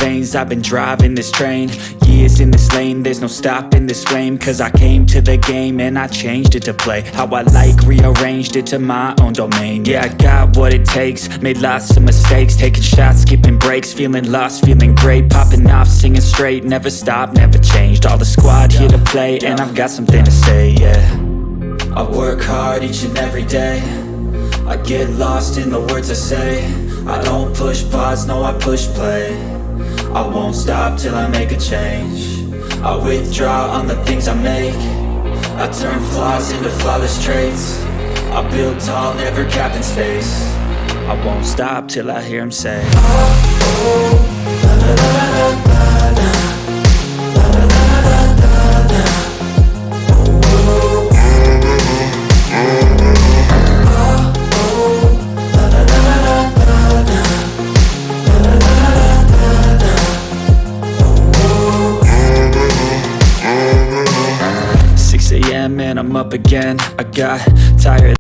lanes, I've been driving this train. Years in this lane, there's no stopping this flame. Cause I came to the game and I changed it to play how I like, rearranged it to my own domain. Yeah, I got what it takes, made lots of mistakes, taking shots, skipping breaks, feeling lost, feeling great, popping off, singing straight, never stopped, never changed. All the squad here to play, and I've got something to say, yeah. I work hard each and every day, I get lost in the words I say. I don't push pause, no I push play. I won't stop till I make a change. I withdraw on the things I make. I turn flaws into flawless traits. I build tall, never capped in space. I won't stop till I hear him say, oh, oh, la la la la la la, la la la la la la, oh, oh, oh, la la la la la la, la la la la la la, oh, oh. 6 a.m. and I'm up again. I got tired